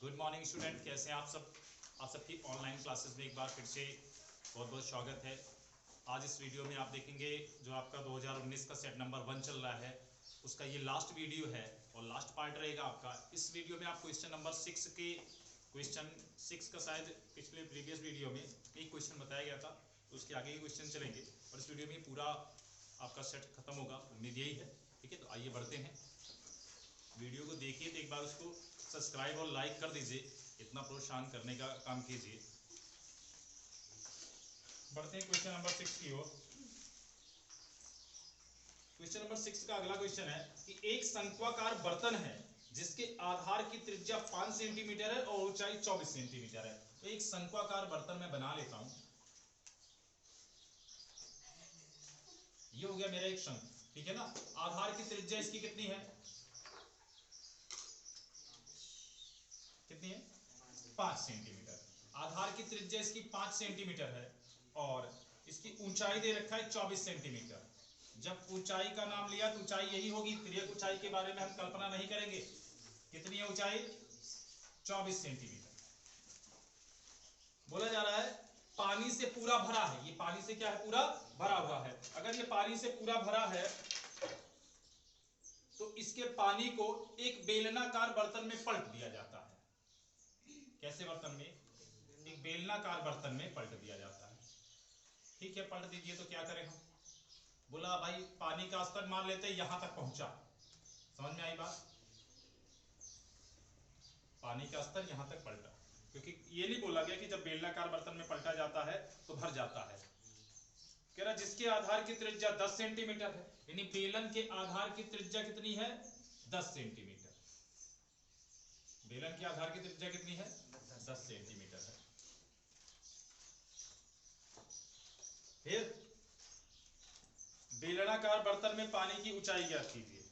Good morning student, कैसे हैं आप सब। आप सबकी ऑनलाइन क्लासेस में एक बार फिर से बहुत बहुत स्वागत है। आज इस वीडियो में आप देखेंगे जो आपका 2019 का सेट नंबर 1 चल रहा है उसका ये लास्ट वीडियो है और लास्ट पार्ट रहेगा आपका। इस वीडियो में आप क्वेश्चन नंबर 6 के क्वेश्चन 6 का शायद पिछले प्रीवियस वीडियो में एक क्वेश्चन बताया गया था, तो उसके आगे के क्वेश्चन चलेंगे और इस वीडियो में पूरा आपका सेट खत्म होगा, उम्मीद यही है। ठीक है, तो आइए बढ़ते हैं। वीडियो को देखिए तो एक बार उसको सब्सक्राइब और लाइक कर दीजिए, इतना प्रोत्साहन करने का काम कीजिए। बढ़ते हैं क्वेश्चन नंबर 6 की ओर। क्वेश्चन नंबर 6 का अगला क्वेश्चन है कि एक शंक्वाकार बर्तन है जिसके आधार की त्रिज्या 5 सेंटीमीटर है और ऊंचाई 24 सेंटीमीटर है। तो एक शंक्वाकार बर्तन मैं बना लेता हूं। ये हो गया मेरा एक शंख, ठीक है ना। आधार की त्रिज्या इसकी कितनी है, कितनी है? 5 सेंटीमीटर। आधार की त्रिज्या इसकी 5 सेंटीमीटर है और इसकी ऊंचाई दे रखा है 24 सेंटीमीटर। जब ऊंचाई का नाम लिया तो ऊंचाई यही होगी, तिर्यक ऊंचाई के बारे में हम कल्पना नहीं करेंगे। कितनी है ऊंचाई? 24 सेंटीमीटर। बोला जा रहा है पानी से पूरा भरा है। ये पानी से क्या है? पूरा भरा हुआ है। अगर ये पानी से पूरा भरा है तो इसके पानी को एक बेलनाकार बर्तन में पलट दिया जाता है। कैसे बर्तन में? एक बेलनाकार बर्तन में पलट दिया जाता है। ठीक है, पलट दीजिए। तो क्या करें हम? बोला भाई पानी का स्तर मान लेते हैं यहां तक पहुंचा। समझ में आई बात? पानी का स्तर यहां तक पलटा, क्योंकि ये नहीं बोला गया कि जब बेलनाकार बर्तन में पलटा जाता है तो भर जाता है। कह रहा जिसके आधार की त्रिज्या 10 सेंटीमीटर है, यानी बेलन के आधार की त्रिज्या कितनी है? 10 सेंटीमीटर। बेलन के आधार की त्रिज्या कितनी है? 10 सेंटीमीटर है। फिर बेलनाकार बर्तन में पानी की ऊंचाई ज्ञात कीजिए।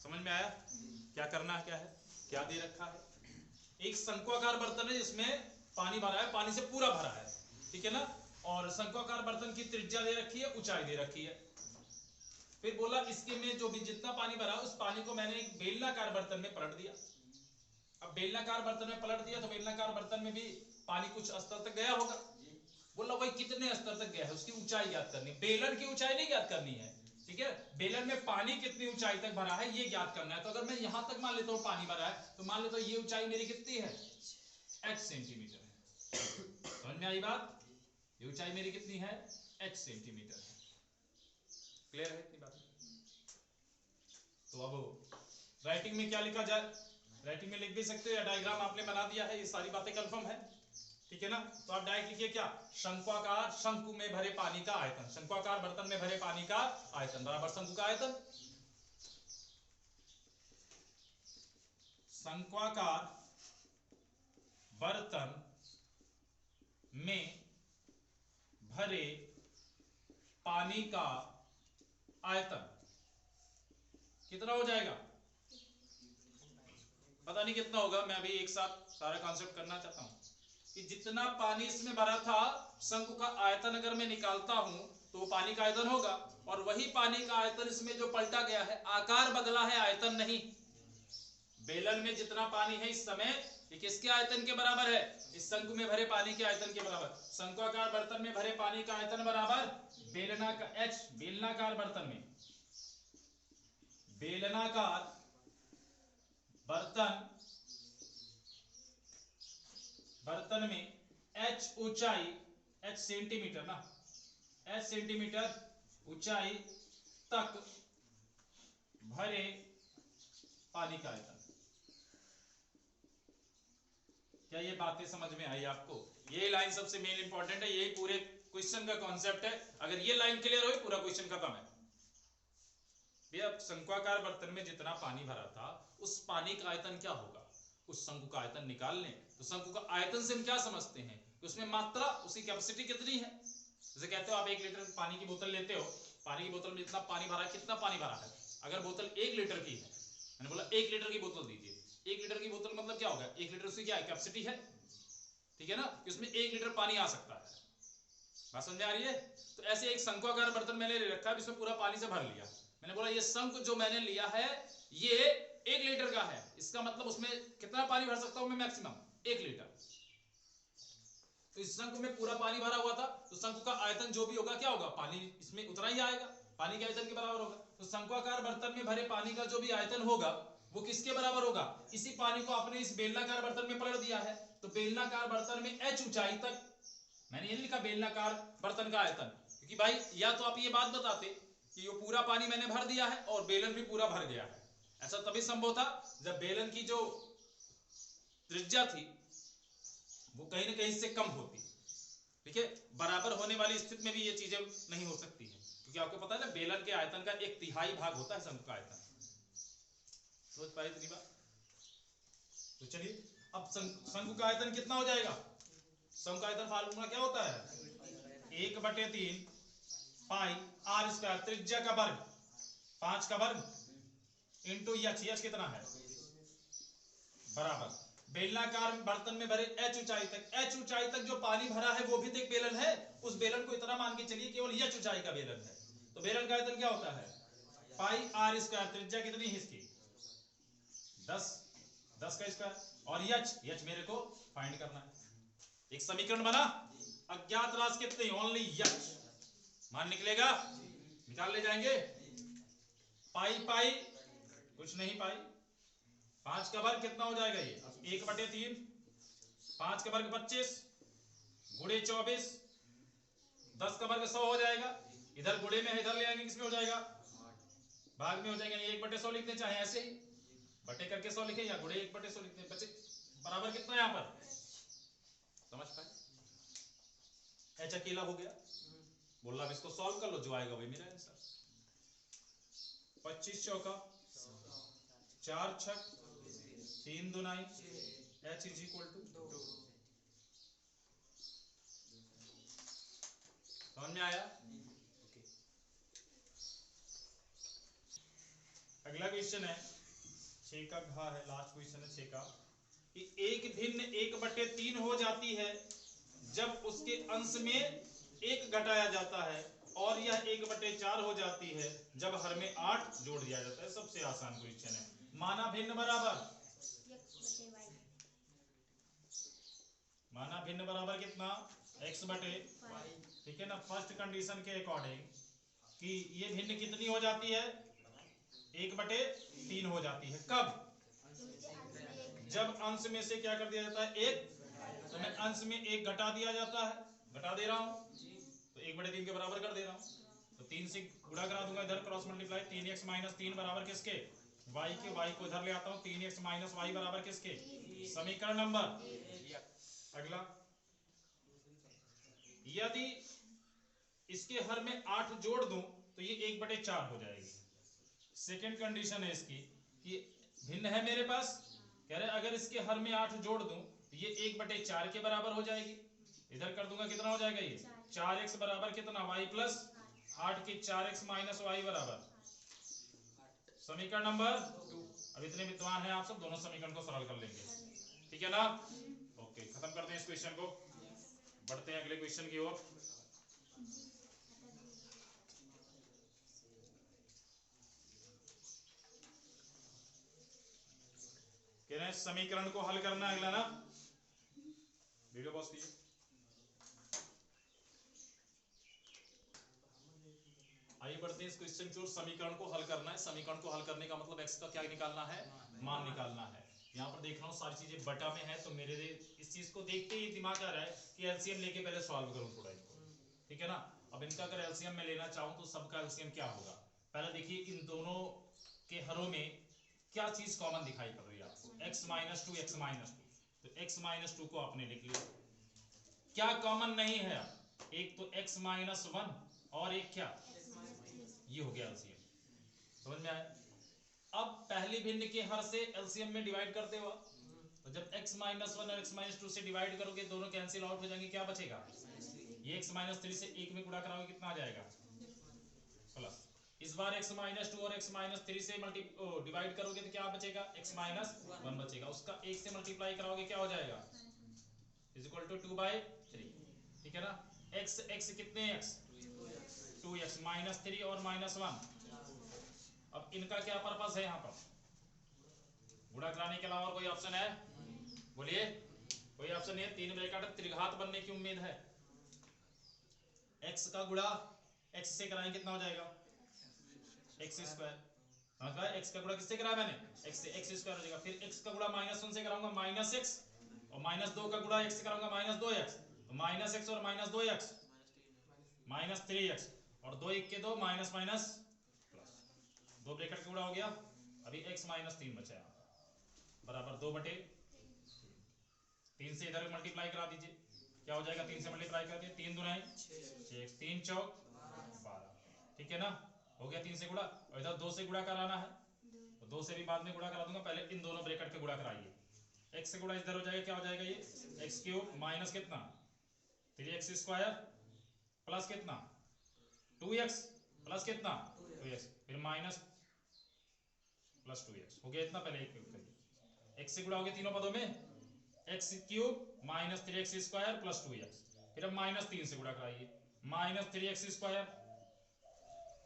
समझ में आया? क्या करना है, क्या है, क्या दे रखा है? एक शंक्वाकार बर्तन है जिसमें पानी भरा है, पानी से पूरा भरा है, ठीक है ना। और शंक्वाकार बर्तन की त्रिज्या दे रखी है, ऊंचाई दे रखी है। फिर बोला इसके में जो भी जितना पानी भरा उस पानी को मैंने एक बेलनाकार बर्तन में पलट दिया। अब बेलनाकार बर्तन में पलट दिया तो बेलनाकार बर्तन में भी पानी कुछ स्तर तक गया होगा। बोला भाई कितने स्तर तक गया है, उसकी ऊंचाई ज्ञात करनी। बेलन की ऊंचाई नहीं ज्ञात करनी है, ठीक है। बेलन में पानी कितनी ऊंचाई तक भरा है ये ज्ञात करना है। तो अगर मैं यहां तक मान लेता हूं पानी भरा है तो मान लेता हूं ये ऊंचाई मेरी कितनी है? h सेंटीमीटर है। समझ में आई बात? ये ऊंचाई मेरी कितनी है? h सेंटीमीटर है। क्लियर है इतनी बात? तो अब राइटिंग में क्या लिखा जाए? राइटिंग में लिख भी सकते हो या डायग्राम आपने बना दिया है, ये सारी बातें कंफर्म है, ठीक है ना। तो आप डायरेक्ट लिखिए क्या? शंक्वाकार, शंकु में भरे पानी का आयतन। शंक्वाकार बर्तन में भरे पानी का आयतन बराबर शंकु का आयतन। शंक्वाकार बर्तन में भरे पानी का आयतन कितना हो जाएगा? पता नहीं कितना होगा, मैं अभी एक साथ सारा कॉन्सेप्ट करना चाहता हूं कि जितना पानी इसमें भरा था शंकु का आयतन अगर मैं निकालता हूं तो वो पानी का आयतन होगा। और वही पानी का आयतन इसमें जो पलटा गया है, आकार बदला है, आयतन नहीं। बेलन में जितना पानी है इस समय ये किसके आयतन के बराबर है? इस शंकु में भरे पानी के आयतन के बराबर। शंक्वाकार बर्तन में भरे पानी का आयतन बराबर बेलनाकार h, बेलनाकार बर्तन में, बेलनाकार बर्तन में h ऊंचाई, h सेंटीमीटर ना, h सेंटीमीटर ऊंचाई तक भरे पानी का आयतन। क्या ये बातें समझ में आई आपको? ये लाइन सबसे मेन इंपॉर्टेंट है, यही पूरे क्वेश्चन का कॉन्सेप्ट है। अगर ये लाइन क्लियर हो पूरा क्वेश्चन खत्म है। भैया शंक्वाकार बर्तन में जितना पानी भरा था उस पानी का आयतन क्या होगा? उस शंकु का आयतन निकाल लें। तो शंकु का आयतन से हम क्या समझते हैं? उसमें मात्रा, उसकी कैपेसिटी कितनी है। जैसे कहते हो आप 1 लीटर पानी की बोतल लेते हो, पानी की बोतल में जितना पानी भरा है, कितना पानी भरा है? अगर बोतल 1 लीटर की है, मैंने बोला 1 लीटर की बोतल दीजिए। 1 लीटर की बोतल मतलब क्या होगा? 1 लीटर उसकी क्या है? कैपेसिटी है, ठीक है ना, कि उसमें 1 लीटर पानी आ सकता है। बात समझ में आ रही है? तो ऐसे एक शंक्वाकार बर्तन मैंने ले रखा है, इसमें पूरा पानी से भर लिया। मैंने बोला ये शंख जो मैंने लिया है ये 1 लीटर का है, इसका मतलब उसमें कितना पानी भर सकता हूं मैं? Maximum 1 litre. तो इस शंकु में पूरा पानी भरा हुआ था, तो शंकु का आयतन जो भी होगा क्या होगा? पानी इसमें उतना ही आएगा, पानी के आयतन के बराबर होगा। तो शंक्वाकार बर्तन में भरे पानी का जो भी आयतन होगा वो किसके बराबर होगा? इसी पानी को आपने इस बेलनाकार बर्तन में पलट दिया है, तो बेलनाकार बर्तन में h ऊंचाई तक, मैंने ये लिखा बेलनाकार बर्तन का आयतन, क्योंकि भाई या तो आप ये बात बताते कि ये पूरा पानी मैंने भर दिया है और बेलन भी पूरा भर गया है। ऐसा तभी संभव था जब बेलन की जो त्रिज्या थी वो कहीं ना कहीं से कम होती। ठीक है, बराबर होने वाली स्थिति में भी ये चीजें नहीं हो सकती है, क्योंकि आपको पता है ना बेलन के आयतन का 1/3 भाग होता है शंकु का आयतन। समझ पाए इतनी बात? तो चलिए अब शंकु का आयतन कितना हो जाएगा? शंकु का आयतन फार्मूला क्या होता है? 1/3 पाई r स्क्वायर, त्रिज्या का वर्ग 5 का वर्ग इंटू h कितना है बराबर बेलनाकार बर्तन में भरे h ऊंचाई तक। h ऊंचाई तक जो पानी भरा है वो भी तो एक बेलन है, उस बेलन को इतना मान के चलिए केवल h ऊंचाई का बेलन है, तो बेलन का आयतन क्या होता है? पाई r स्क्वायर, त्रिज्या कितनी है इसकी? 10 का स्क्वायर, और h मेरे को फाइंड करना है। एक समीकरण बना, अज्ञात राशि कितनी? ओनली h, मान निकलेगा, निकाल ले जाएंगे। पाई पाई कुछ नहीं, पाई 5 का वर्ग कितना हो जाएगा? ये 1/3, 5 का वर्ग 25 गुणे 24, 10 का वर्ग 100 हो जाएगा। इधर गुणे में है, इधर ले आएंगे, किसमें हो जाएगा? भाग में हो जाएगा। 1/100 लिखते चाहे ऐसे ही बटे करके 100 लिखे या गुणे 1/100 लिखते, बचे बराबर कितना यहां पर? समझ पाए? h अकेला हो गया, बोला अब इसको सॉल्व कर लो, जो आएगा वही मेरा आंसर। 25 चौका 4 छक 3 Dunai, h is equal to 2। समझ में आया? ओके। अगला क्वेश्चन है 6 का घ है, लास्ट क्वेश्चन है 6 का, कि एक भिन्न 1/3 हो जाती है जब उसके अंश में 1 घटाया जाता है, और यह 1/4 हो जाती है जब हर में 8 जोड़ दिया जाता है। सबसे आसान क्वेश्चन है। माना भिन्न बराबर, माना भिन्न बराबर कितना? x/y। ठीक है ना? फर्स्ट कंडीशन के अकॉर्डिंग कि ये भिन्न कितनी हो जाती है? 1/3 हो जाती है। कब? जब अंश में से क्या कर दिया जाता है? 1, तो मैं अंश में 1 घटा दिया जाता है, घटा दे रहा हूं, तो 1/3 के बराबर कर दे रहा हूं, तो 3 से गुणा करा दूंगा, इधर क्रॉस मल्टीप्लाई, 3x - 3 बराबर किसके? y के। y को इधर ले आता हूं, 3x - y बराबर किसके? समीकरण नंबर। अगला, यदि इसके हर में 8 जोड़ दूं तो ये 1/4 हो जाएगी। सेकेंड कंडीशन है इसकी कि भिन्न है मेरे पास, कह रहे अगर इसके हर में 8 जोड़ दूं तो ये 1/4 के बराबर हो जाएगी। इधर कर दूंगा, कितना हो जाएगा? ये 4x बराबर कितना? y प्लस 8 के 4x माइनस y बराबर समीकरण नंबर 2। अब इतने विद्वान हैं आप सब, दोनों समीकरण को सरल कर लेंगे। ठीक है ना? ओके, खत्म करते हैं इस क्वेश्चन को, बढ़ते हैं अगले क्वेश्चन की ओर। कह रहे हैं समीकरण को हल करना है अगला ना। वीडियो पॉज कीजिए। आइए बढ़ते हैं इस क्वेश्चन की ओर। समीकरण को हल करना है। समीकरण को हल करने का मतलब x का क्या निकालना है? मान निकालना है। यहाँ पर देख रहा हूँ सारी चीजें बटा में है, तो मेरे इस चीज को देखते ही दिमाग आ रहा है कि एलसीएम लेके पहले सॉल्व करूँ थोड़ा इसको। ठीक है ना? अब इनका अगर एलसीएम में लेना चाहूँ तो सबका एलसीएम क्या होगा? पहले देखिए इन दोनों के हरों में क्या चीज कॉमन दिखाई पड़ रही है आपको? x - 2 x - 2, तो x - 2 को आपने लिख लिया। क्या कॉमन नहीं है? एक तो x - 1 और एक क्या, ये हो गया एलसीएम। समझ में आया? अब पहली भिन्न के हर से एलसीएम में डिवाइड करते हो, तो जब x - 1 और x - 2 से डिवाइड करोगे दोनों कैंसिल आउट हो जाएंगे, क्या बचेगा? ये x - 3 से 1 में गुणा कराओगे, कितना आ जाएगा? प्लस। इस बार x - 2 और x - 3 से डिवाइड करोगे तो क्या बचेगा? x - 1 बचेगा। उसका 1 से मल्टीप्लाई कराओगे, क्या हो जाएगा? Is equal to 2/3। ठीक है ना? x कितने x? 2x - 3 और -1। अब इनका क्या पर्पस है यहाँ पर? गुणा कराने के अलावा और कोई ऑप्शन है? बोलिए, कोई ऑप्शन नहीं है। 3 ब्रैकेट त्रिघात बनने की उम्मीद है। x का गुणा x से कराएं कितना हो जाएगा? x square. समझ पाए? x का गुणा किससे कराया मैंने? x से, x स्क्वायर हो जाएगा। फिर x का गुणा -1 से कराऊंगा -x, और -2 का गुणा x से कराऊंगा -2x, तो -x और -2x -3x, और 2 1 के 2 माइनस माइनस प्लस, 2 ब्रैकेट का गुणा हो गया। अभी x -3 बचा है बराबर 2/3 से इधर मल्टीप्लाई करा दीजिए। क्या हो जाएगा? 3 से मल्टीप्लाई कर दिए, 3 दूना 6, 3 चौक 12। ठीक है ना? हो गया 3 से गुणा। और इधर 2 से गुणा कराना है, तो 2 से भी बाद में गुणा करा दूंगा, पहले इन दोनों ब्रैकेट के गुणा कराइए। x से गुणा इधर हो जाएगा, क्या हो जाएगा ये? x³ माइनस कितना? 3x स्क्वायर प्लस कितना? 2x प्लस कितना? 2x, फिर माइनस प्लस 2x हो गया इतना। पहले एक करिए, x से गुणा हो गया तीनों पदों में, x³ minus 3x square plus 2x। फिर अब -3 से गुणा कराइए, -3x स्क्वायर,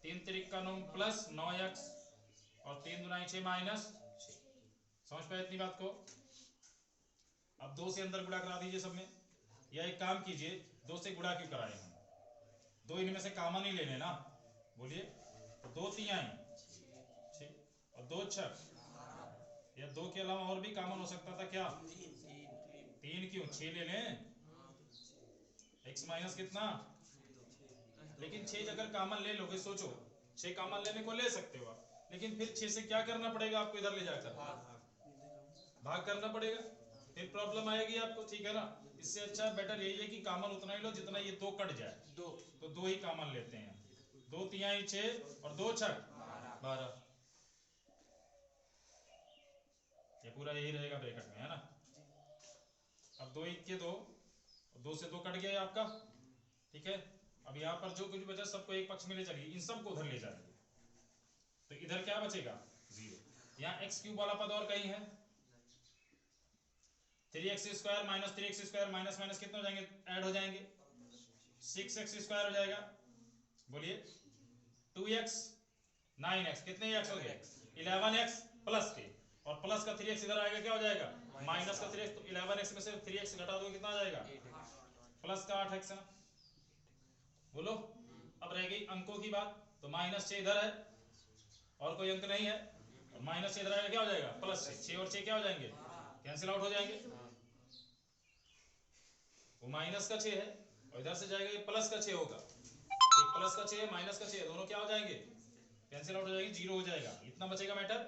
3 3 का 9 प्लस 9x, और 3 दूना 6 -6। समझ पाए इतनी बात को? अब 2 से अंदर गुणा करा दीजिए सब में, या एक काम कीजिए, 2 से गुणा क्यों कराए हम? 2 इनमें से कॉमन ही लेने ना। बोलिए, तो 2 तिहाई 6 और 2 छक, या 2 के अलावा और भी कॉमन हो सकता था क्या? 3 क्यों? 6 ले लें, x माइनस कितना? लेकिन 6 अगर कॉमन ले लोगे, सोचो 6 कॉमन लेने को ले सकते हो आप, लेकिन फिर 6 से क्या करना पड़ेगा आपको? इधर ले जाकर भाग करना पड़ेगा, फिर प्रॉब्लम आएगी आपको। ठीक है ना? इससे अच्छा बेटर यही है कि कॉमन उतना ही लो जितना ये 2 कट जाए। तो 2 ही कॉमन लेते हैं। 2 तिहाई 6 और 2 छक 12, ये पूरा यही रहेगा ब्रैकेट में, है ना? अब 2 1 के 2, 2 से 2 कट गया आपका। ठीक है, अब यहाँ पर जो कुछ बचा सबको एक पक्ष में ले चलिए, इन सबको उधर ले जाइए, तो इधर क्या बचेगा? 0। यहाँ x³ वाला पद और कहीं है, 3x square minus 3x square minus minus कितने हो जाएंगे? ऐड हो जाएंगे, 6x स्क्वायर हो जाएगा। बोलिए, 2x 9x, कितने x हो गए? 11x प्लस के, और प्लस का 3x इधर आएगा, क्या हो जाएगा? माइनस का 3x, तो 11x में से 3x घटा दो कितना आ जाएगा? प्लस का 8x है। बोलो, अब रह गई अंकों की बात, तो -6 इधर है और कोई अंक नहीं है, और -6 इधर आएगा, क्या हो जाएगा? +6, 6 और 6 क्या हो जाएंगे? कैंसिल आउट हो जाएंगे। वो माइनस का 6 है, और इधर से जाएगा ये प्लस का 6 होगा, एक प्लस का 6 है, माइनस का 6 है, दोनों क्या हो जाएंगे? कैंसिल आउट हो जाएगी, 0 हो जाएगा। इतना बचेगा मैटर।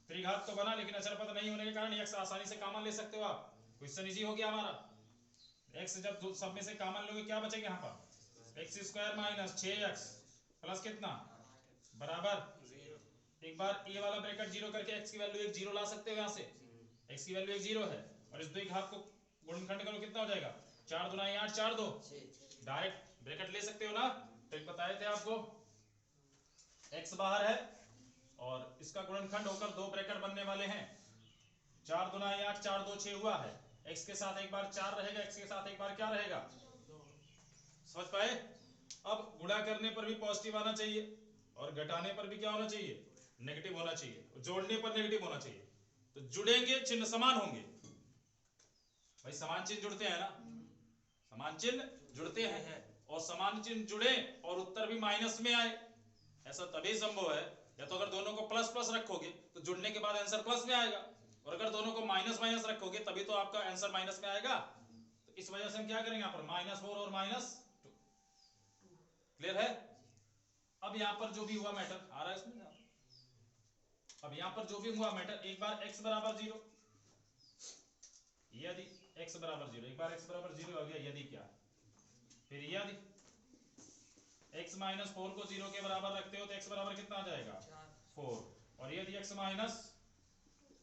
त्रिघात तो बना, लेकिन अचर पद नहीं होने के कारण x आसानी से कॉमन ले सकते हो आप। क्वेश्चन इजी हो गया हमारा। x जब सब में से कॉमन लोगे, क्या बचेगा यहाँ पर? x square minus 6x plus कितना? बराबर 0। एक बार ये वाला ब्रैकेट 0 करके x की वैल्यू 1 0 ला सकते हो यहाँ से। x की वैल्यू 1 0 है, और इस 2 घात को गुणनखंड करो, कितना हो जाएगा? 4 दूना 8, 4 2, डायरेक्ट ब्रैकेट ले सकते हो ना। तो एक बताए थे आपको, x बाहर है और इसका गुणनखंड होकर 2 ब्रैकेट बनने वाले हैं। 4 दूना 8, 4 2 6 हुआ है। x के साथ एक बार 4 रहेगा, x के साथ एक बार क्या रहेगा? समझ पाए? अब गुणा करने पर भी पॉजिटिव आना चाहिए, और घटाने पर भी क्या होना चाहिए? नेगेटिव होना चाहिए, जोड़ने पर नेगेटिव होना चाहिए। तो जुड़ेंगे, चिन्ह समान होंगे। भाई समान चिन्ह जुड़ते हैं ना, समान चिन्ह जुड़ते हैं, और समान चिन्ह जुड़े और उत्तर भी माइनस में आए, ऐसा तभी संभव है। या तो अगर दोनों को प्लस प्लस रखोगे तो जुड़ने के बाद आंसर प्लस में आएगा, और अगर दोनों को माइनस माइनस रखोगे तभी तो आपका आंसर माइनस में आएगा। तो इस वजह से हम क्या करेंगे यहाँ पर? -4 और -2। क्लियर है? अब यहाँ पर जो भी हुआ मैटर आ रहा है इसमें, अब यहाँ पर जो भी हुआ मैटर, एक बार x बराबर 0, यदि x बराबर 0, एक बार x बराबर 0 हो गया, यदि क्या, फिर यदि x माइनस 4 को 0 के बराबर रखते हो तो x बराबर कितना आ जाएगा? 4, और यदि x माइनस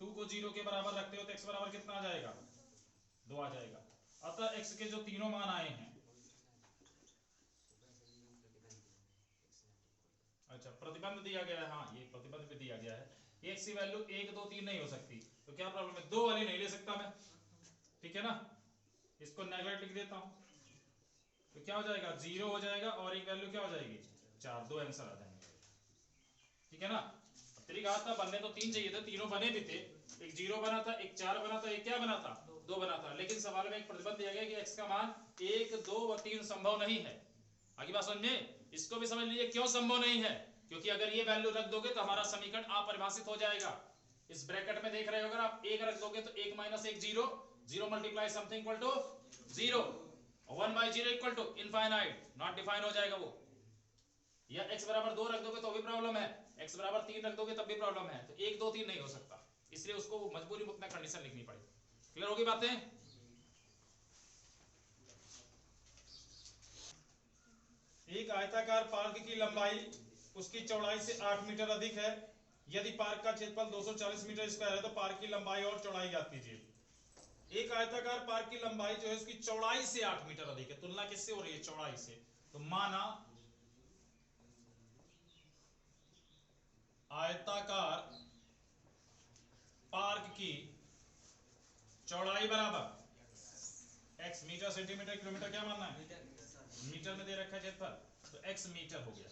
2 को 0 के बराबर रखते हो तो x बराबर कितना आ जाएगा? 2 आ जाएगा। अतः x के जो तीनों मान आए हैं, अच्छा प्रतिबंध दिया गया है, हाँ ये प्रतिबंध भी दिया गया है, x की वैल्यू 1 2 3 नहीं हो सकती, तो क्या प्रॉब्लम है? 2 वाली नहीं ले सकता मैं, ठीक है ना? इसको नेगलेक्ट लिख देता हूं, तो क्या हो जाएगा? 0 हो जाएगा, और एक वैल्यू क्या हो जाएगी? 4, 2 आंसर आ जाएंगे। ठीक है ना? 3 कहा था, बनने तो 3 चाहिए थे, तीनों बने भी थे। एक 0 बना था, एक 4 बना था, एक क्या बना था, 2 बना था। लेकिन सवाल में एक प्रतिबंध दिया गया कि x का मान 1, 2 व 3 संभव नहीं है। आगे बात समझ में, इसको भी समझ लीजिए क्यों संभव नहीं है, क्योंकि अगर ये वैल्यू रख दोगे तो हमारा समीकरण अपरिभाषित हो जाएगा। इस ब्रैकेट में देख रहे हो, अगर आप 1 रख दोगे तो 1 - 1 0, 0 multiply something equal to 0, 1/0 equal to infinite, not define हो जाएगा वो। या x बराबर 2 रख दोगे तो भी प्रॉब्लम है, x बराबर 3 रख दोगे तब भी प्रॉब्लम है। तो 1 2 3 नहीं हो सकता, इसलिए उसको मजबूरी में उतना कंडीशन लिखनी पड़ी। क्लियर होगी बातें? एक आयताकार पार्क की लंबाई उसकी चौड़ाई से 8 मीटर अधिक है। यदि पार्क का क्षेत्रफल 240 मीटर स्क्वायर है तो पार्क की लंबाई और चौड़ाई ज्ञात कीजिए। एक आयताकार पार्क की लंबाई जो है उसकी चौड़ाई से 8 मीटर अधिक है। तुलना किससे हो रही है? चौड़ाई से। तो माना आयताकार पार्क की चौड़ाई बराबर x, मीटर सेंटीमीटर किलोमीटर क्या मानना है? मीटर में दे रखा है क्षेत्रफल, तो x मीटर हो गया।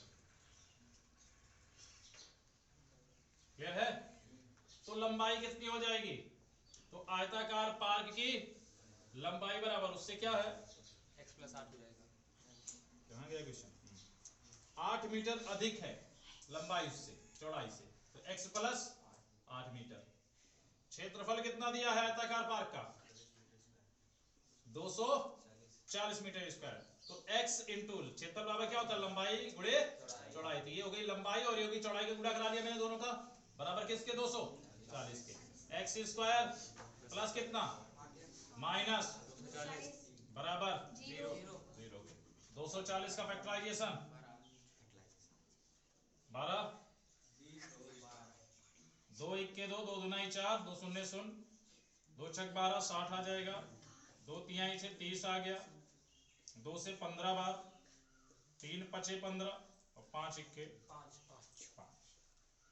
क्लियर है? तो लंबाई कितनी हो जाएगी? तो आयताकार पार्क की लंबाई बराबर उससे क्या है? x + 8 हो जाएगा। कहां गया क्वेश्चन? 8 मीटर अधिक है लंबाई उससे, चौड़ाई से, तो x + 8 मीटर। क्षेत्रफल कितना दिया है आयताकार पार्क का? 240 मीटर स्क्वायर। तो x इंटू क्षेत्रफल बराबर क्या होता है? लंबाई गुणे चौड़ाई। तो ये हो गई लंबाई और ये हो गई चौड़ाई, का गुणा करा दिया मैंने दोनों का, बराबर किसके? 240 के। x स्क्वायर प्लस कितना? माइनस बराबर 0। 240 का फैक्टराइजेशन 12, 2 1 के 2, 2 दूना 4, 2 शून्य 0, 2 छक 12, 60 आ जाएगा, 2 तिहाई से 30 आ गया, 2 से 15 बार, 3 पचे 15 और 5 इक्के 5।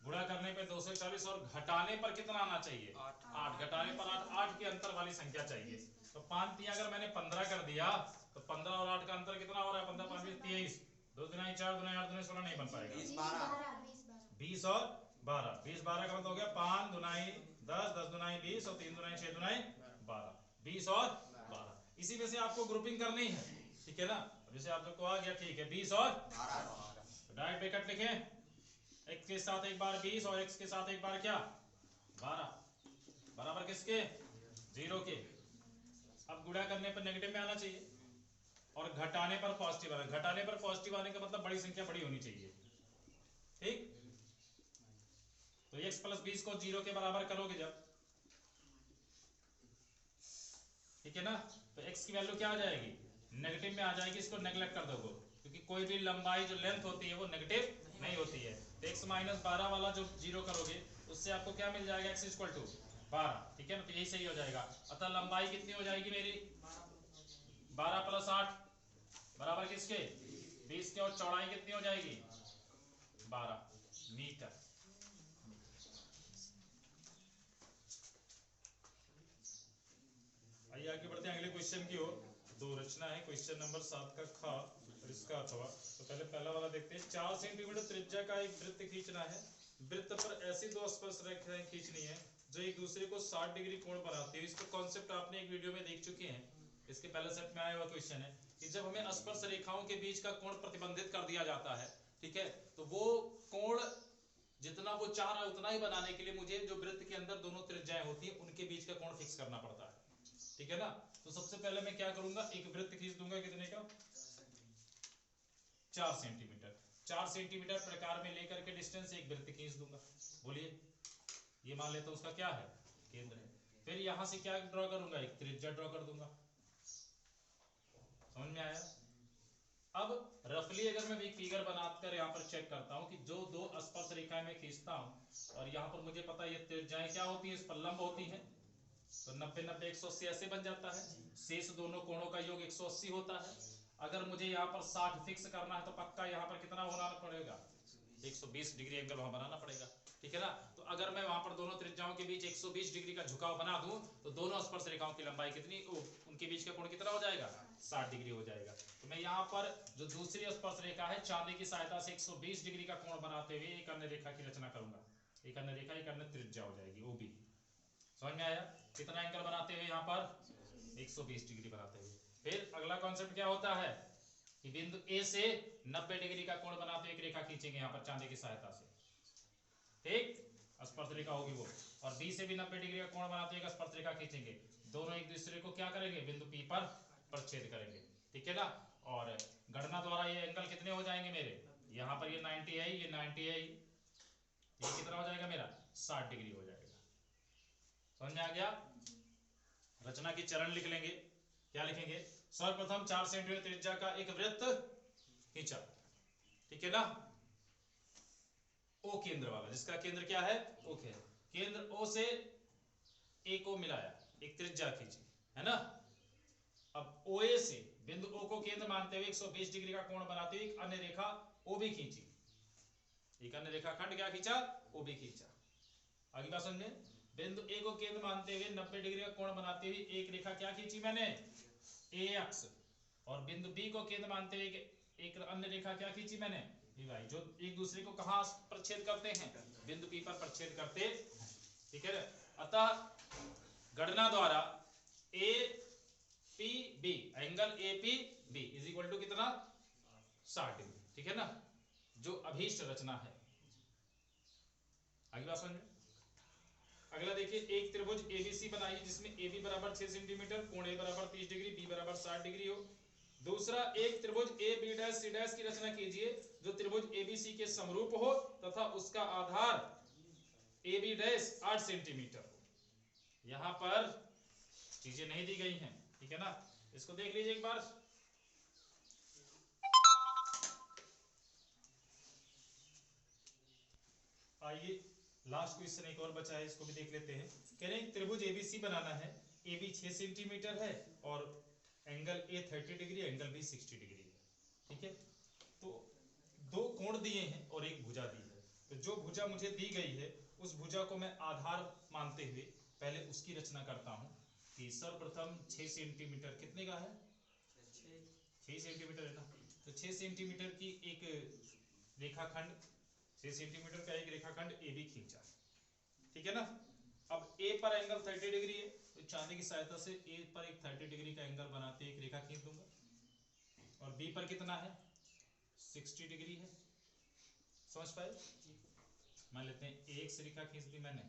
गुणा करने पे 240 और घटाने पर कितना आना चाहिए? 8। घटाने पर 8 के अंतर वाली संख्या चाहिए। तो 5 तिया अगर मैंने 15 कर दिया तो 15 और 8 का अंतर कितना हो रहा है? 15 5 23, 2 दुना 4, 2 8 2 16 नहीं बन पाएगा। 20 और 12, 20 12 का मतलब हो गया 5 दुनाई 10, 10 दुनाई 20 और 3 दुनाई 6 दुनाई 12, 20 और 12। इसी में से आपको ग्रुपिंग करनी है, ठीक है ना? जैसे आप लोग को आ गया, ठीक है, 20 और 12। डायरेक्ट ब्रैकेट लिखें, x के साथ एक बार 20 और x के साथ एक बार क्या? 12, बराबर किसके? 0 के। अब गुणा करने पर नेगेटिव में आना चाहिए और घटाने पर पॉजिटिव आना। घटाने पर पॉजिटिव आने का मतलब बड़ी संख्या बड़ी होनी चाहिए, ठीक? तो x + 20 को 0 के बराबर करोगे जब, ठीक है ना, तो x की वैल्यू क्या आ जाएगी? नेगेटिव में आ जाएगी। इसको नेगलेक्ट कर दोगे, क्योंकि कोई भी लंबाई जो लेंथ होती है वो नेगेटिव नहीं होती है। तो x - 12 वाला जो 0 करोगे उससे आपको क्या मिल जाएगा? x = 12, ठीक है ना? तो यही सही हो जाएगा। अतः लंबाई कितनी हो जाएगी मेरी? 12 + 8 बराबर किसके? 20 के। और चौड़ाई कितनी हो जाएगी? 12 मीटर। आइए आगे बढ़ते हैं अगले क्वेश्चन की ओर। दो रचना है, क्वेश्चन नंबर 7 का ख और इसका अथवा। तो पहले पहला वाला देखते हैं। 4 सेंटीमीटर त्रिज्या का एक वृत्त खींचना है। वृत्त पर ऐसी दो स्पर्श रेखाएं खींचनी है जो एक दूसरे को 60 डिग्री कोण बनाती है। इसका कॉन्सेप्ट आपने एक वीडियो में देख चुके हैं, इसके पहले सेट में आया हुआ क्वेश्चन है कि जब हमें स्पर्श रेखाओं के बीच का कोण प्रतिबंधित कर दिया जाता है, ठीक है, तो वो कोण जितना वो चाह रहा है उतना ही बनाने के लिए मुझे जो वृत्त के अंदर दोनों त्रिज्याएं होती है उनके बीच का कोण फिक्स करना पड़ता है, ठीक है ना? तो सबसे पहले मैं क्या करूंगा? एक वृत्त खींच दूंगा, कितने का? 4 सेंटीमीटर। 4 सेंटीमीटर प्रकार में लेकर के डिस्टेंस एक वृत्त खींच दूंगा। बोलिए, ये मान लेते उसका क्या है? केंद्र है। फिर यहां से क्या ड्रॉ करूंगा? एक त्रिज्या ड्रॉ कर दूंगा। समझ में आया? अब रफली अगर मैं एक फिगर बनाकर यहाँ पर चेक करता हूँ कि जो दो स्पर्श रेखाएं मैं खींचता हूँ और यहाँ पर मुझे पता है ये त्रिज्याएं क्या होती है? इस पर लंब होती है। तो 90 90 180 ऐसे बन जाता है। शेष दोनों कोणों का योग 180 होता है। अगर मुझे यहाँ पर 60 फिक्स करना है तो पक्का यहाँ पर कितना बनाना पड़ेगा? 120 डिग्री एंगल वहां बनाना पड़ेगा, ठीक है ना? तो अगर मैं वहां पर दोनों त्रिज्याओं के बीच 120 डिग्री का झुकाव बना दूं तो दोनों स्पर्श रेखाओं की लंबाई कितनी, उनके बीच का कोण कितना हो जाएगा? 60 डिग्री हो जाएगा। तो मैं यहाँ पर जो दूसरी स्पर्श रेखा है चांदी की सहायता से 120 डिग्री का कोण बनाते हुए एक अन्य रेखा की रचना करूंगा। एक अन्य रेखा, एक अन्य त्रिज्या हो जाएगी ओबी। समझ में आया? कितना एंगल बनाते हुए यहाँ पर 120 डिग्री बनाते हुए। फिर अगला कॉन्सेप्ट क्या होता है कि बिंदु ए से 90 डिग्री का कोण बनाते हुए एक रेखा खींचेंगे यहाँ पर चांदी की सहायता से, ठीक, स्पर्श रेखा होगी वो। और बी से भी 90 डिग्री का कोण बनाते हुए एक स्पर्श रेखा खींचेंगे। दोनों एक दूसरे को क्या करेंगे, बिंदु पी पर प्रच्छेद करेंगे, ठीक है ना। और गणना द्वारा ये एंगल कितने हो जाएंगे मेरे, यहाँ पर ये 90 है, ये 90 है, ये कितना हो जाएगा मेरा 60 डिग्री हो जाएगा। समझ में आ गया? रचना की चरण लिख लेंगे। क्या लिखेंगे? सर्वप्रथम 4 सेंटीमीटर त्रिज्या का एक वृत्त खींचा, ठीक है ना, ओ केंद्र वाला, जिसका केंद्र क्या है, ओ है। केंद्र ओ से ए को मिलाया, एक त्रिज्या खींची, है ना। अब ओए से बिंदु ओ को केंद्र मानते हुए 120 डिग्री का कोण बनाते हुए एक अन्य रेखा ओ भी खींची, एक अन्य रेखा खंड क्या खींचा, ओ भी खींचा। अगली बात समझे, बिंदु ए को केंद्र मानते हुए 90 डिग्री का कोण बनाते हुए एक रेखा क्या खींची मैंने, ए अक्ष। और बिंदु बी को केंद्र मानते हुए एक अन्य रेखा क्या खींची मैंने, बी वाई, जो एक दूसरे को कहां प्रच्छेद करते हैं, बिंदु पी पर प्रच्छेद करते हैं, ठीक है। अतः गणना द्वारा A P B, angle A P B is equal to कितना, 60 डिग्री, ठीक है ना, जो अभीष्ट रचना है। अगली बात समझ। अगला देखिए, एक त्रिभुज एबीसी बनाइए जिसमें AB बराबर 6 सेंटीमीटर, कोण A बराबर 30 डिग्री, B बराबर 60 डिग्री हो। दूसरा, एक त्रिभुज AB'C' की रचना कीजिए जो त्रिभुज ABC के समरूप हो तथा उसका आधार AB' 8 सेंटीमीटर हो। यहां पर चीजें नहीं दी गई हैं, ठीक है ना, इसको देख लीजिए एक बार। आइए लास्ट क्वेश्चन एक और बचा है, इसको भी देख लेते हैं। कह रहे हैं त्रिभुज एबीसी बनाना है, AB 6 सेंटीमीटर है और angle A 30 degree, angle B 60 degree है, ठीक है। तो दो कोण दिए हैं और एक भुजा दी है, तो जो भुजा मुझे दी गई है उस भुजा को मैं आधार मानते हुए पहले उसकी रचना करता हूं कि सर्वप्रथम 6 सेंटीमीटर कितने का है, 6 सेंटीमीटर है ना, तो 6 सेंटीमीटर की एक रेखाखंड, 6 सेंटीमीटर का एक रेखाखंड ए बी खींचा, ठीक है ना। अब ए पर एंगल 30 डिग्री है, तो चांदी की सहायता से ए पर एक 30 डिग्री का एंगल बनाते एक रेखा खींच दूंगा। और बी पर कितना है, 60 डिग्री है, समझ पाए। मान लेते हैं ए एक्स रेखा खींच दी मैंने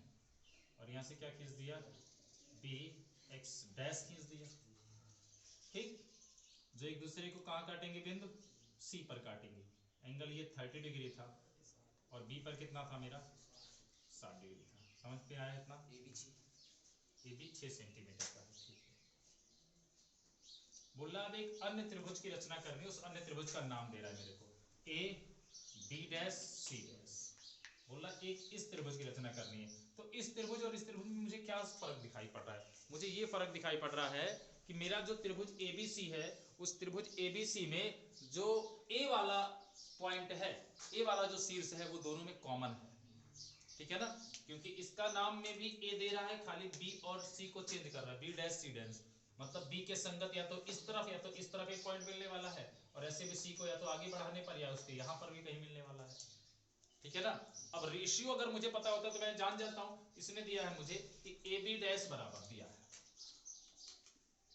और यहां से क्या खींच दिया, बी एक्स डैश खींच दिया, ठीक, जो एक दूसरे को कहां काटेंगे, बिंदु सी पर काटेंगे। एंगल ये 30 डिग्री था और बी पर कितना था मेरा, 60 डिग्री था। समझ पे आया इतना, ये भी 6 सेंटीमीटर का है, ठीक है। बोल रहा अब एक अन्य त्रिभुज की रचना करनी है, उस अन्य त्रिभुज का नाम दे रहा है मेरे को, A B dash C dash. बोल रहा एक इस त्रिभुज की रचना करनी है, तो इस त्रिभुज और इस त्रिभुज में मुझे क्या फर्क दिखाई पड़ रहा है, मुझे ये फर्क दिखाई पड़ रहा है कि मेरा जो त्रिभुज एबीसी है उस त्रिभुज एबीसी में जो ए वाला पॉइंट है, ए वाला जो शीर्ष है वो दोनों में कॉमन है, ठीक है ना, क्योंकि इसका नाम में भी ए दे रहा है, खाली बी और सी को चेंज कर रहा है, बी डैश सी डैश, मतलब बी के संगत या तो इस तरफ या तो इस तरफ एक पॉइंट मिलने वाला है, और ऐसे भी सी को या तो आगे बढ़ाने पर या उसके यहां पर भी कहीं मिलने वाला है, ठीक है ना। अब रेशियो अगर मुझे पता होता तो मैं जान जाता हूं, इसने दिया है मुझे कि ए बी डैश बराबर दिया है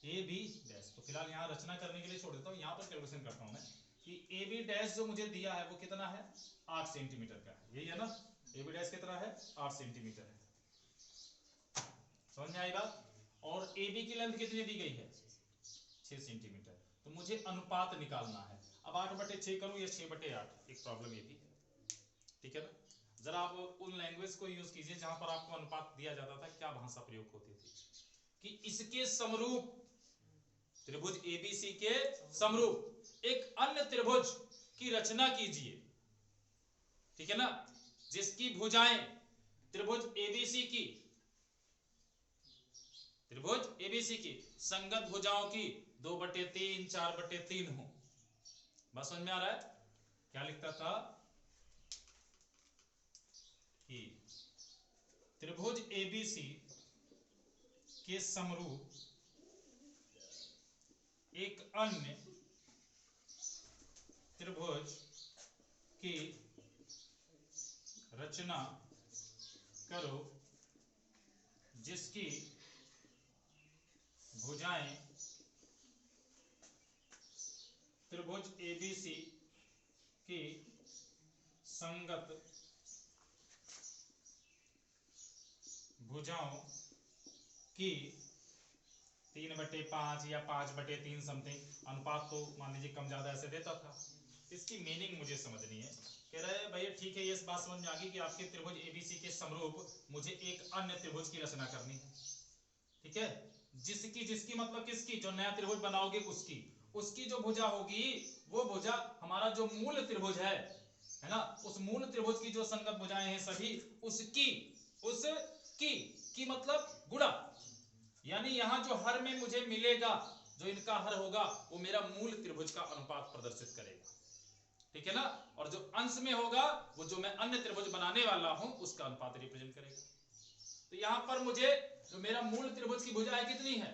ए बी डैश, तो फिलहाल यहां रचना करने के लिए छोड़ देता हूं, यहां पर कैलकुलेशन करता हूं मैं कि ए बी डैश जो मुझे दिया है वो कितना है, 8 सेंटीमीटर का है, यही है ना, ए बी डैश कितना है, 8 सेंटीमीटर है, समझ में आई बात। और ए बी की लेंथ कितनी दी गई है, 6 सेंटीमीटर, तो मुझे अनुपात निकालना है। अब 8/6 करूं या 6/8, एक प्रॉब्लम ये भी है, ठीक है ना। जरा आप उन लैंग्वेज को यूज कीजिए जहां पर आपको अनुपात दिया जाता था, क्या भाषा प्रयोग होती थी, कि इसके समरूप त्रिभुज एबीसी के समरूप एक अन्य त्रिभुज की रचना कीजिए, ठीक है ना, जिसकी भुजाएं त्रिभुज एबीसी की संगत भुजाओं की 2/3 4/3 हो। बस समझ में आ रहा है, क्या लिखता था कि त्रिभुज एबीसी के समरूप एक अन्य त्रिभुज की रचना करो जिसकी भुजाएं त्रिभुज एबीसी की संगत भुजाओं की 3/5 या 5/3 समथिंग अनुपात, तो मान लीजिए कम ज्यादा ऐसे देता था। इसकी मीनिंग मुझे समझनी है। कह रहे हैं भैया ठीक है, ये इस बात समझ में आ गई कि आपके त्रिभुज एबीसी के समरूप मुझे एक अन्य त्रिभुज की रचना करनी है। ठीक है, जिसकी जिसकी मतलब किसकी, जो नया त्रिभुज बनाओगे उसकी, उसकी जो भुजा होगी वो भुजा हमारा जो मूल त्रिभुज है ना, उस मूल त्रिभुज की जो संगत भुजाएं हैं सभी उसकी की मतलब गुणा, यानी यहां जो हर में मुझे मिलेगा, जो इनका हर होगा वो मेरा मूल त्रिभुज का अनुपात प्रदर्शित करेगा। ठीक है ना, और जो अंश में होगा वो जो मैं अन्य त्रिभुज बनाने वाला हूं उसका अनुपात रिप्रेजेंट करेगा। तो यहां पर मुझे जो मेरा मूल त्रिभुज की भुजा है कितनी है,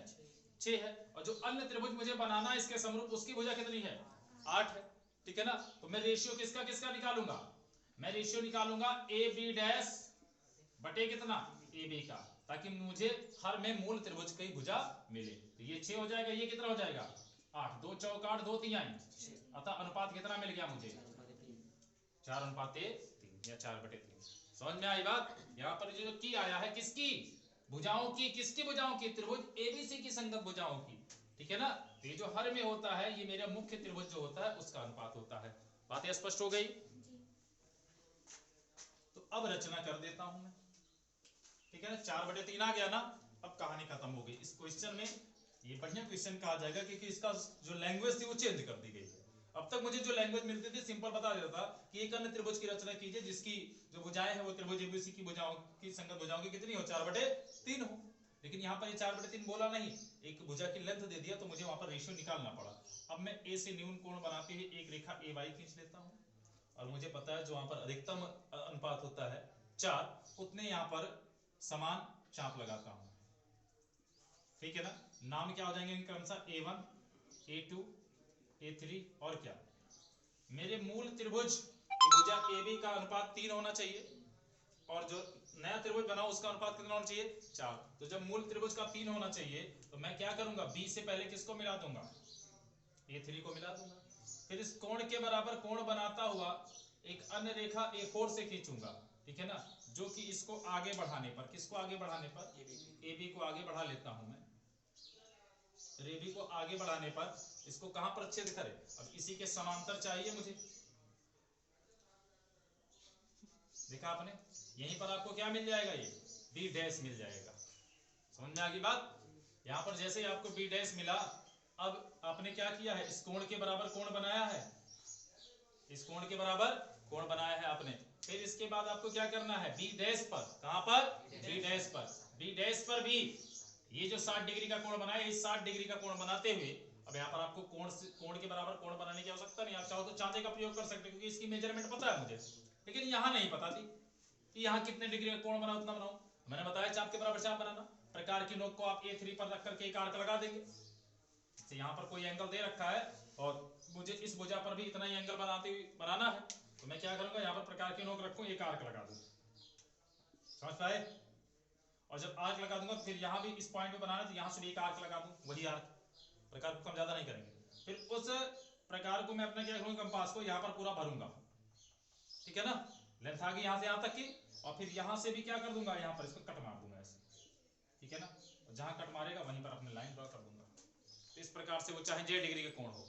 6 है, और जो अन्य त्रिभुज मुझे बनाना है इसके समरूप उसकी भुजा कितनी है, 8 है। ठीक है ना, तो मैं रेशियो किसका किसका निकालूंगा, मैं रेशियो निकालूंगा ए बी डैश बटे कितना, ए बी का, ताकि मुझे हर में मूल त्रिभुज की भुजा मिले। तो ये 6 हो जाएगा, ये कितना हो जाएगा 8, 2 चौक 8, 2 तिहाई, अतः अनुपात कितना मिल गया मुझे 4/3 या 4/3। समझ में आई बात। यहाँ पर जो की आया है किसकी भुजाओं की, किसकी भुजाओं की, त्रिभुज एबीसी की संगत भुजाओं की। ठीक है ना, तो ये जो हर में होता है ये मेरा मुख्य त्रिभुज जो होता है उसका अनुपात होता है। बातें स्पष्ट हो गई। तो अब रचना कर देता हूं मैं। ठीक है ना, 4/3 आ गया ना, अब कहानी खत्म हो गई। इस क्वेश्चन में ये बढ़िया क्वेश्चन कहा जाएगा क्योंकि इसका जो लैंग्वेज थी वो चेंज कर दी गई है। अब तक मुझे जो लैंग्वेज मिलती थी सिंपल बता देता था कि एक अन्य त्रिभुज की रचना कीजिए जिसकी जो भुजाएं हैं वो त्रिभुज एबीसी की भुजाओं की संगत भुजाओं की कितनी हो, 4/3 हो। लेकिन यहाँ पर ये 4/3 बोला नहीं, एक भुजा की लेंथ दे दिया, तो मुझे वहां पर रेशियो निकालना पड़ा। अब मैं ए से न्यून कोण बनाते हुए एक रेखा ए वाई खींच लेता हूँ, और मुझे पता है जो वहां पर अधिकतम अनुपात होता है 4, उतने यहाँ पर समान चाप लगाता हूं। ठीक है ना, नाम क्या हो जाएंगे क्रमशः A1, A2, A3 और क्या, मेरे मूल त्रिभुज की भुजा AB का अनुपात 3 होना चाहिए, और जो नया त्रिभुज बना उसका अनुपात कितना होना चाहिए 4। तो जब मूल त्रिभुज का 3 होना चाहिए तो मैं क्या करूंगा, B से पहले किसको मिला दूंगा, A3 को मिला दूंगा। फिर इस कोण के बराबर कोण बनाता हुआ एक अन्य रेखा A4 से खींचूंगा। ठीक है ना, जो कि इसको आगे बढ़ाने पर, किसको आगे बढ़ाने पर, AB को आगे बढ़ा लेता हूं मैं। AB को आगे बढ़ाने पर इसको कहां पर छेद करे, अब इसी के समांतर चाहिए मुझे। देखा आपने, यहीं पर आपको क्या मिल जाएगा, ये B डैश मिल जाएगा। समझ में आ गई बात। यहां पर जैसे ही आपको B डैश मिला, अब आपने क्या किया है, इस कोण के बराबर कोण बनाया है, इस कोण के बराबर कोण बनाया है आपने। फिर इसके बाद आपको क्या करना है, B डैश पर, कहां पर, B डैश पर, B डैश पर भी ये जो 60 डिग्री का कोण बनाया, इस 60 डिग्री का कोण बनाते हुए, अब यहाँ पर आपको कोण के बराबर कोण बनाने की आवश्यकता नहीं, आप चाहो तो चांदे का प्रयोग कर सकते हैं क्योंकि इसकी मेजरमेंट पता है मुझे, लेकिन यहाँ नहीं पता थी कि यहाँ कितने डिग्री का कोण बना उतना बनाओ। मैंने बताया चाप के बराबर चाप बनाना, प्रकार की नोक को आप A3 पर रख करके एक आर्क लगा देंगे। तो यहाँ पर कोई एंगल दे रखा है और मुझे इस भुजा पर भी इतना ही एंगल बनाना है, तो मैं क्या करूंगा, यहाँ पर प्रकार की नोक रखूं, एक आर्क लगा दूं। समझ पाए। और जब आर्क लगा दूंगा तो फिर यहाँ भी इस पॉइंट पे बनाना, तो यहाँ से भी एक आर्क लगा दूं, वही आर्क, प्रकार को कम ज्यादा नहीं करेंगे। फिर उस प्रकार को मैं अपना क्या करूंगा, कंपास को यहाँ पर पूरा भरूंगा। ठीक है ना, लेंथ आ गई यहाँ से यहाँ तक की, और फिर यहाँ से भी क्या कर दूंगा, यहाँ पर इसको कट मार दूंगा ऐसे। ठीक है ना, जहां कट मारेगा वहीं पर अपने लाइन ड्रॉ कर दूंगा। तो इस प्रकार से वो चाहे 1 डिग्री का कोण हो,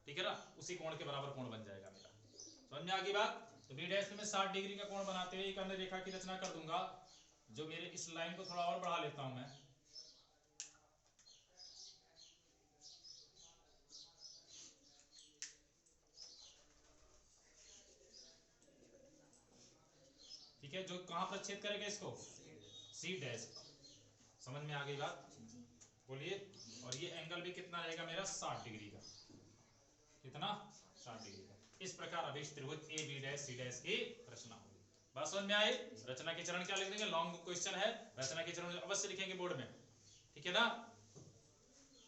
ठीक है ना, उसी कोण के बराबर कोण बन जाएगा मेरा। समझ में आ गई बात। तो B डैश में 60 डिग्री का कोण बनाते हुए एक अन्य रेखा की रचना कर दूंगा, जो मेरे इस लाइन को थोड़ा और बढ़ा लेता हूं मैं। ठीक है, जो कहां पर छेद करेगा इसको, C डैश पर। समझ में आ गई बात, बोलिए। और ये एंगल भी कितना रहेगा मेरा, 60 डिग्री का, कितना 60 डिग्री का। इस प्रकार अभिष्ट त्रिभुज A B dash C dash की रचना होगी। बात समझ में आई। रचना के चरण क्या लिख देंगे, लॉन्ग क्वेश्चन है, रचना के चरण अवश्य लिखेंगे बोर्ड में। ठीक है ना,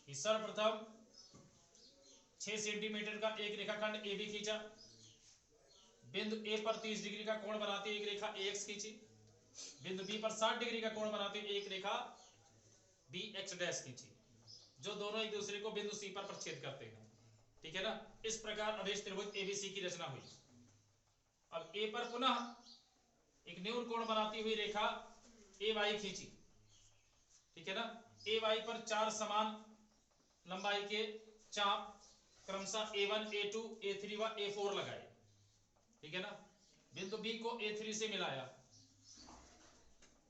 सर्वप्रथम 6 सेंटीमीटर का एक रेखाखंड AB खींचा, बिंदु A पर 30 डिग्री का कोण बनाते एक रेखा AX खींची, बिंदु बी पर 60 डिग्री का कोण बनाते हुए एक रेखा बी एक्स डैश खींची, जो दोनों एक दूसरे को बिंदु सी पर प्रच्छेद करते हैं। ठीक है ना। इस प्रकार अवेश त्रिभुज एबीसी की रचना हुई। अब ए पर पुनः एक न्यून कोण बनाती हुई रेखा ए वाई खींची। ठीक है ना। ए वाई पर 4 समान लंबाई के चाप क्रमशः A1, A2, A3 व A4 लगाए। ठीक है ना। बिंदु बी को A3 से मिलाया,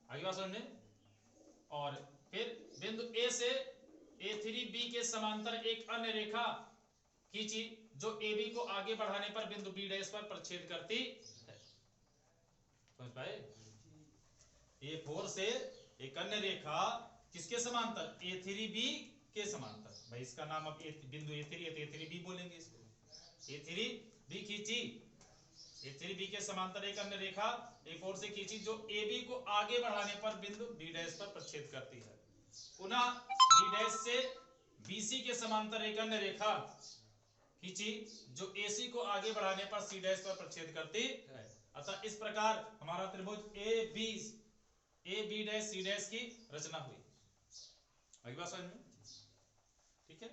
आगे बात समझ में। और फिर बिंदु ए से A3B के समांतर एक अन्य रेखा खींची, जो AB को आगे बढ़ाने पर बिंदु B डैश पर प्रच्छेद करती है। समझ पाए। A4 से एक अन्य रेखा किसके समांतर, A3B के समांतर। भाई इसका नाम अब बिंदु A3 है तो A3B बोलेंगे इसको। A3B खींची, A3B के समांतर एक अन्य रेखा A4 से खींची, जो AB को आगे बढ़ाने पर बिंदु B डैश पर प्रच्छेद करती है। पुनः B डैश से BC के समांतर एक अन्य रेखा खींची, जो AC को आगे बढ़ाने पर C डैश पर प्रच्छेद करती है। अतः इस प्रकार हमारा त्रिभुज AB डैश C डैश की रचना हुई। अगली बात समझ में। ठीक है।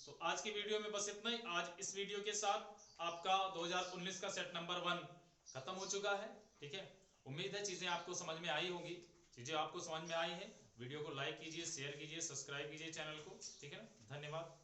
तो आज की वीडियो में बस इतना ही। आज इस वीडियो के साथ आपका 2019 का सेट नंबर 1 खत्म हो चुका है। ठीक है। उम्मीद है चीजें आपको समझ में आई होंगी। चीजें आपको समझ में आई हैं, वीडियो को लाइक कीजिए, शेयर कीजिए, सब्सक्राइब कीजिए चैनल को। ठीक है ना। धन्यवाद।